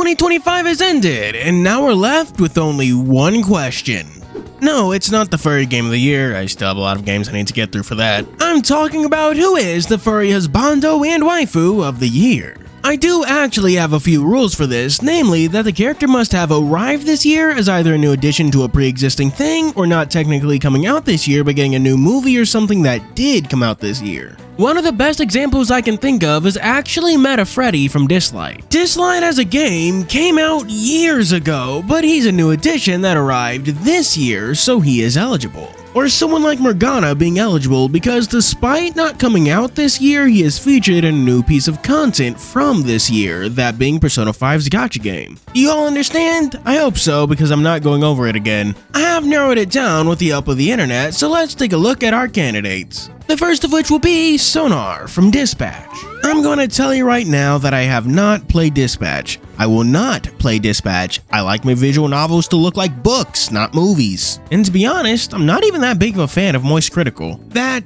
2025 has ended, and now we're left with only one question. No, it's not the furry game of the year. I still have a lot of games I need to get through for that. I'm talking about who is the furry husbando and waifu of the year. I do actually have a few rules for this, namely that the character must have arrived this year as either a new addition to a pre-existing thing or not technically coming out this year but getting a new movie or something that did come out this year. One of the best examples I can think of is actually Meta Freddy from Dislight. Dislight as a game came out years ago, but he's a new addition that arrived this year, so he is eligible. Or someone like Morgana being eligible because despite not coming out this year, he is featured in a new piece of content from this year, that being Persona 5's gacha game. Do you all understand? I hope so, because I'm not going over it again. I have narrowed it down with the help of the internet, so let's take a look at our candidates. The first of which will be Sonar from Dispatch. I'm going to tell you right now that I have not played Dispatch. I will not play Dispatch. I like my visual novels to look like books, not movies. And to be honest, I'm not even that big of a fan of Moist Critical. That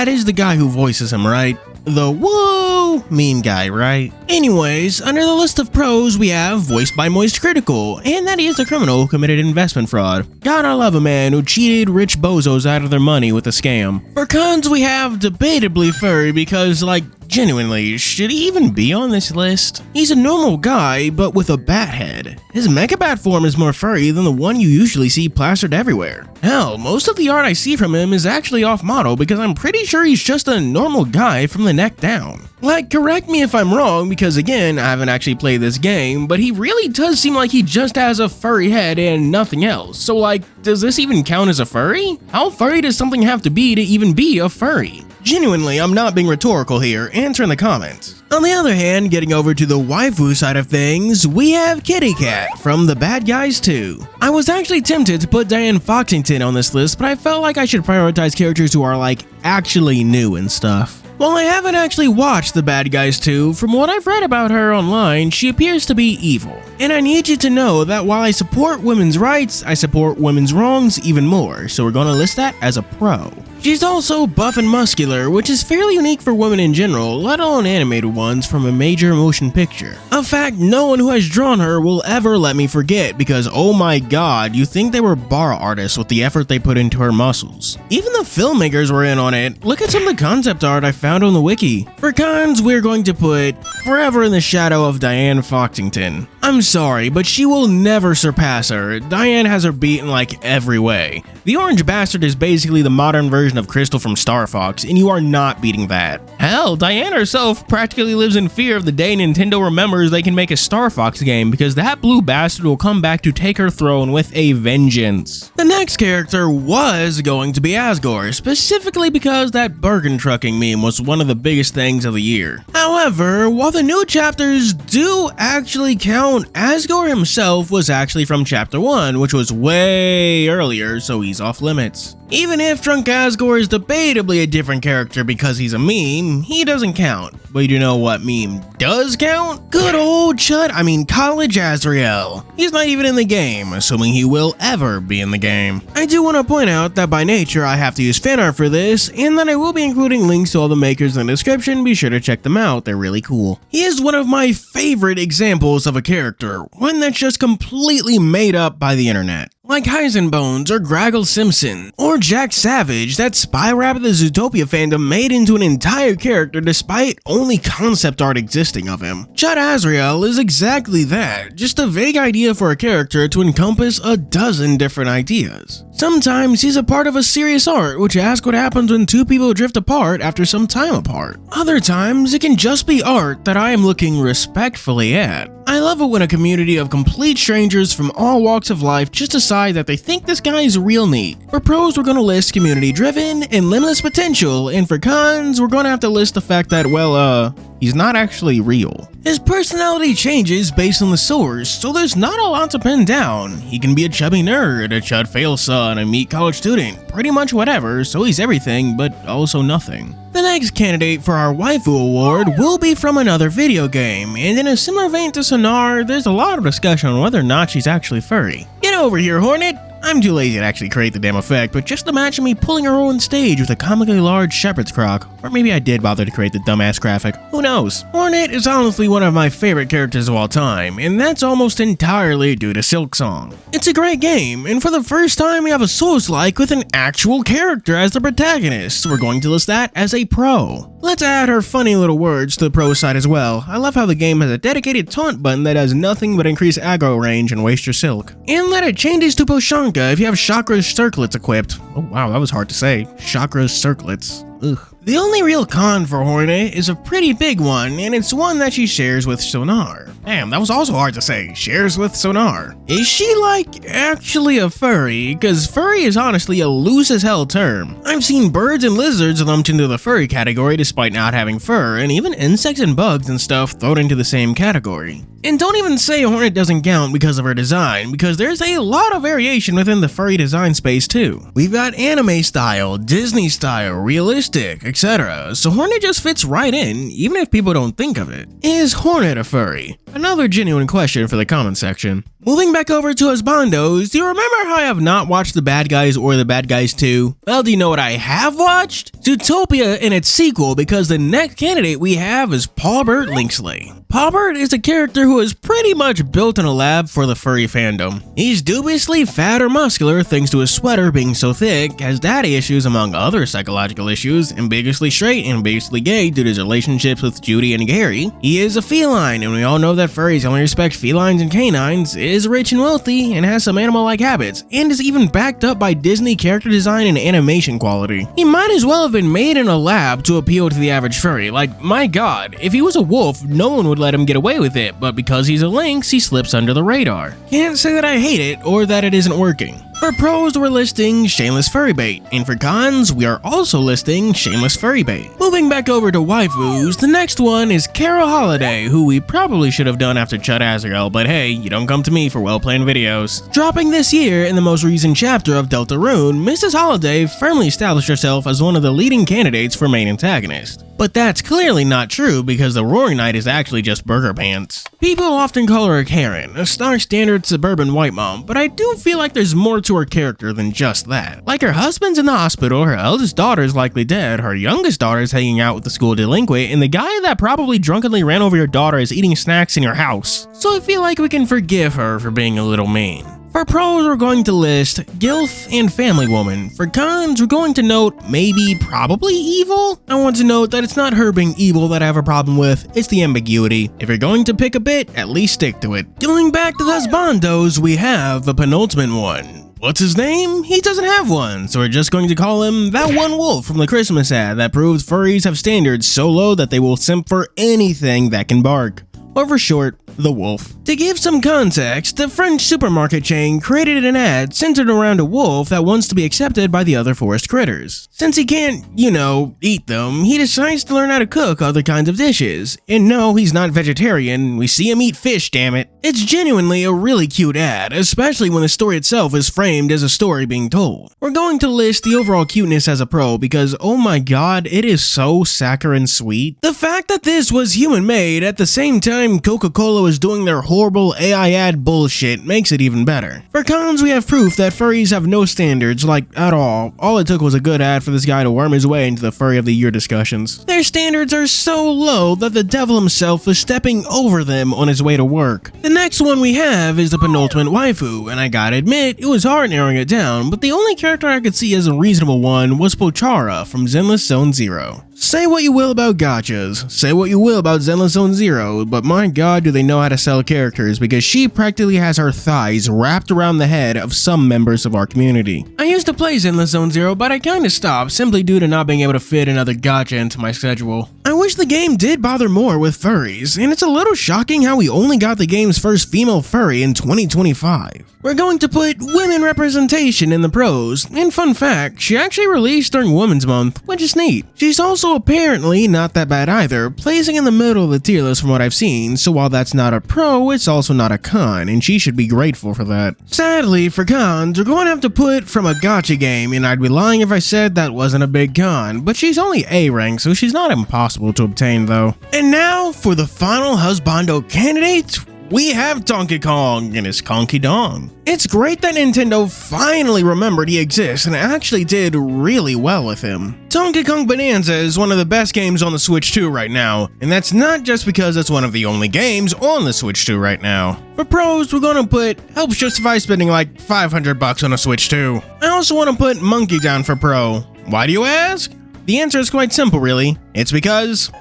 is the guy who voices him, right? The whoa meme guy, right? Anyways, under the list of pros, we have voiced by Moist Critical, and that he is a criminal who committed investment fraud. God, I love a man who cheated rich bozos out of their money with a scam. For cons, we have debatably furry because, like, genuinely, should he even be on this list? He's a normal guy, but with a bat head. His mecha-bat form is more furry than the one you usually see plastered everywhere. Hell, most of the art I see from him is actually off-model because I'm pretty sure he's just a normal guy from the neck down. Like, correct me if I'm wrong, because again, I haven't actually played this game, but he really does seem like he just has a furry head and nothing else. So like, does this even count as a furry? How furry does something have to even be a furry? Genuinely, I'm not being rhetorical here, answer in the comments. On the other hand, getting over to the waifu side of things, we have Kitty Cat from The Bad Guys 2. I was actually tempted to put Diane Foxington on this list, but I felt like I should prioritize characters who are like actually new and stuff. While I haven't actually watched The Bad Guys 2, from what I've read about her online, she appears to be evil. And I need you to know that while I support women's rights, I support women's wrongs even more, so we're gonna list that as a pro. She's also buff and muscular, which is fairly unique for women in general, let alone animated ones from a major motion picture. A fact no one who has drawn her will ever let me forget because oh my god, you think they were bar artists with the effort they put into her muscles. Even the filmmakers were in on it. Look at some of the concept art I found on the wiki. For cons, we're going to put Forever in the Shadow of Diane Foxington. I'm sorry, but she will never surpass her. Diane has her beat in like every way. The Orange Bastard is basically the modern version of Crystal from Star Fox, and you are not beating that. Hell, Diane herself practically lives in fear of the day Nintendo remembers they can make a Star Fox game because that blue bastard will come back to take her throne with a vengeance. The next character was going to be Asgore, specifically because that Bergen trucking meme was one of the biggest things of the year. However, while the new chapters do actually count, Asgore himself was actually from Chapter 1, which was way earlier, so he's off limits. Even if Drunk Asgore is debatably a different character because he's a meme, he doesn't count. But you know what meme does count? Good old college Azriel. He's not even in the game, assuming he will ever be in the game. I do want to point out that by nature I have to use fan art for this, and that I will be including links to all the makers in the description, be sure to check them out, they're really cool. He is one of my favorite examples of a character, one that's just completely made up by the internet. Like Heisenbones or Graggle Simpson, or Jack Savage, that spy rap of the Zootopia fandom made into an entire character despite only concept art existing of him. Chad Azriel is exactly that, just a vague idea for a character to encompass a dozen different ideas. Sometimes he's a part of a serious art, which asks what happens when two people drift apart after some time apart. Other times, it can just be art that I am looking respectfully at. I love it when a community of complete strangers from all walks of life just decide that they think this guy is real neat. For pros, we're gonna list community driven and limitless potential, and for cons, we're gonna have to list the fact that, well, he's not actually real. His personality changes based on the source, so there's not a lot to pin down. He can be a chubby nerd, a chud fail son, a meat college student, pretty much whatever, so he's everything, but also nothing. The next candidate for our waifu award will be from another video game, and in a similar vein to Sonar, there's a lot of discussion on whether or not she's actually furry. Get over here, Hornet! I'm too lazy to actually create the damn effect, but just imagine me pulling her on stage with a comically large shepherd's crock. Or maybe I did bother to create the dumbass graphic. Who knows? Hornet is honestly one of my favorite characters of all time, and that's almost entirely due to Silksong. It's a great game, and for the first time we have a Souls-like with an actual character as the protagonist, so we're going to list that as a pro. Let's add her funny little words to the pro side as well. I love how the game has a dedicated taunt button that does nothing but increase aggro range and waste your silk. And that it changes to Poshanka if you have Chakra's circlets equipped. Oh wow, that was hard to say. Chakra's circlets. Ugh. The only real con for Hornet is a pretty big one, and it's one that she shares with Sonar. Damn, that was also hard to say. Shares with Sonar. Is she like actually a furry? Cause furry is honestly a loose as hell term. I've seen birds and lizards lumped into the furry category despite not having fur, and even insects and bugs and stuff thrown into the same category. And don't even say Hornet doesn't count because of her design, because there's a lot of variation within the furry design space too. We've got anime style, Disney style, realistic, etc. So Hornet just fits right in, even if people don't think of it. Is Hornet a furry? Another genuine question for the comment section. Moving back over to Husbandos, do you remember how I have not watched The Bad Guys or The Bad Guys 2? Well, do you know what I have watched? Zootopia and its sequel, because the next candidate we have is Pawbert Lynxley. Pawbert is a character who is pretty much built in a lab for the furry fandom. He's dubiously fat or muscular thanks to his sweater being so thick, has daddy issues among other psychological issues, ambiguously straight and ambiguously gay due to his relationships with Judy and Gary. He is a feline, and we all know that furries only respect felines and canines, is rich and wealthy, and has some animal-like habits, and is even backed up by Disney character design and animation quality. He might as well have been made in a lab to appeal to the average furry. Like, my god, if he was a wolf, no one would let him get away with it, but because he's a lynx, he slips under the radar. Can't say that I hate it or that it isn't working. For pros, we're listing Shameless Furry Bait, and for cons, we are also listing Shameless Furry Bait. Moving back over to waifus, the next one is Cara Holiday, who we probably should have done after Chud Azriel, but hey, you don't come to me for well-planned videos. Dropping this year in the most recent chapter of Deltarune, Mrs. Holiday firmly established herself as one of the leading candidates for main antagonist. But that's clearly not true because the Roaring Knight is actually just Burger Pants. People often call her a Karen, a stock standard suburban white mom, but I do feel like there's more to her character than just that. Like, her husband's in the hospital, her eldest daughter's likely dead, her youngest daughter's hanging out with the school delinquent, and the guy that probably drunkenly ran over your daughter is eating snacks in your house. So I feel like we can forgive her for being a little mean. For pros, we're going to list GILF and Family Woman. For cons, we're going to note maybe, probably evil. I want to note that it's not her being evil that I have a problem with, it's the ambiguity. If you're going to pick a bit, at least stick to it. Going back to the Husbandos, we have the penultimate one. What's his name? He doesn't have one, so we're just going to call him that one wolf from the Christmas ad that proves furries have standards so low that they will simp for anything that can bark. Or for short, the wolf. To give some context, the French supermarket chain created an ad centered around a wolf that wants to be accepted by the other forest critters. Since he can't, you know, eat them, he decides to learn how to cook other kinds of dishes. And no, he's not vegetarian, we see him eat fish, damn it. It's genuinely a really cute ad, especially when the story itself is framed as a story being told. We're going to list the overall cuteness as a pro because, oh my god, it is so saccharine sweet. The fact that this was human-made at the same time Coca-Cola is doing their horrible AI ad bullshit makes it even better. For cons, we have proof that furries have no standards, like, at all. All it took was a good ad for this guy to worm his way into the Furry of the Year discussions. Their standards are so low that the devil himself is stepping over them on his way to work. The next one we have is the penultimate waifu, and I gotta admit, it was hard narrowing it down, but the only character I could see as a reasonable one was Potara from Zenless Zone Zero. Say what you will about gachas, say what you will about Zenless Zone Zero, but my god do they know how to sell characters because she practically has her thighs wrapped around the head of some members of our community. I used to play Zenless Zone Zero, but I kinda stopped simply due to not being able to fit another gacha into my schedule. I wish the game did bother more with furries, and it's a little shocking how we only got the game's first female furry in 2025. We're going to put women representation in the pros, and fun fact, she actually released during Women's Month, which is neat. She's also apparently not that bad either, placing in the middle of the tier list from what I've seen, so while that's not a pro, it's also not a con, and she should be grateful for that. Sadly, for cons, we're going to have to put from a gacha game, and I'd be lying if I said that wasn't a big con, but she's only A rank, so she's not impossible to obtain though. And now, for the final husbando candidate, we have Donkey Kong and his Conky Dong. It's great that Nintendo finally remembered he exists and actually did really well with him. Donkey Kong Bonanza is one of the best games on the Switch 2 right now, and that's not just because it's one of the only games on the Switch 2 right now. For pros, we're gonna put helps justify spending like $500 on a Switch 2. I also want to put Monkey down for pro. Why do you ask? The answer is quite simple really. It's because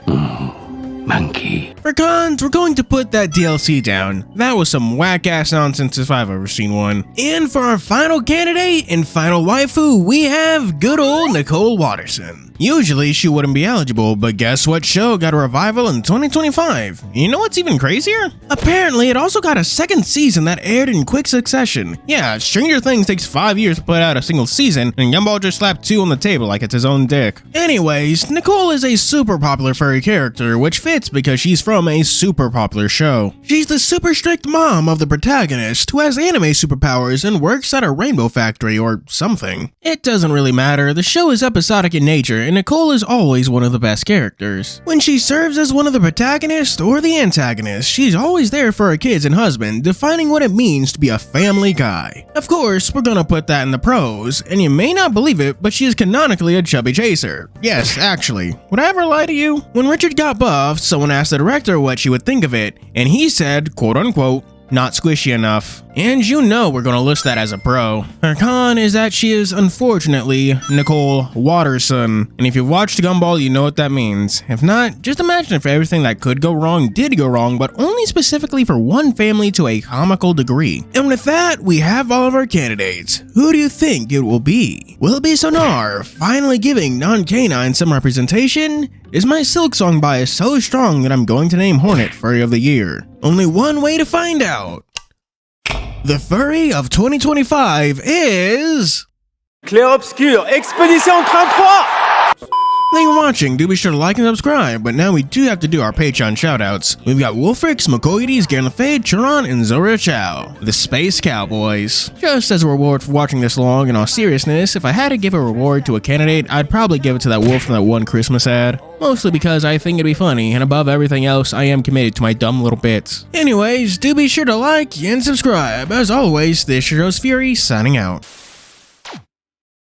Monkey. For cons, we're going to put that DLC down. That was some whack-ass nonsense if I've ever seen one. And for our final candidate and final waifu, we have good old Nicole Watterson. Usually she wouldn't be eligible, but guess what show got a revival in 2025? You know what's even crazier? Apparently it also got a second season that aired in quick succession. Yeah, Stranger Things takes 5 years to put out a single season, and Gumball just slapped 2 on the table like it's his own dick. Anyways, Nicole is a super popular furry character, which fits because she's from a super popular show. She's the super strict mom of the protagonist, who has anime superpowers and works at a rainbow factory or something. It doesn't really matter, the show is episodic in nature, and Nicole is always one of the best characters. When she serves as one of the protagonists or the antagonist, she's always there for her kids and husband, defining what it means to be a family guy. Of course, we're gonna put that in the pros, and you may not believe it, but she is canonically a chubby chaser. Yes, actually. Would I ever lie to you? When Richard got buffed, someone asked the director what she would think of it, and he said, quote unquote, not squishy enough. And you know we're gonna list that as a pro. Her con is that she is unfortunately Nicole Watterson, and if you've watched Gumball, you know what that means. If not, just imagine if everything that could go wrong did go wrong, but only specifically for one family to a comical degree. And with that, we have all of our candidates. Who do you think it will be? Will it be Sonar, finally giving non-canine some representation? Is my Silksong bias so strong that I'm going to name Hornet Furry of the Year? Only one way to find out. The Furry of 2025 is... Clair Obscur, Expédition 33! Thank you for watching, do be sure to like and subscribe, but now we do have to do our Patreon shoutouts. We've got Wolfrix, Makoides, Garen Lafayette, Chiron, and Zora Chow, the Space Cowboys. Just as a reward for watching this long, in all seriousness, if I had to give a reward to a candidate, I'd probably give it to that wolf from that one Christmas ad. Mostly because I think it'd be funny, and above everything else, I am committed to my dumb little bits. Anyways, do be sure to like and subscribe. As always, this is your host FURRY, signing out.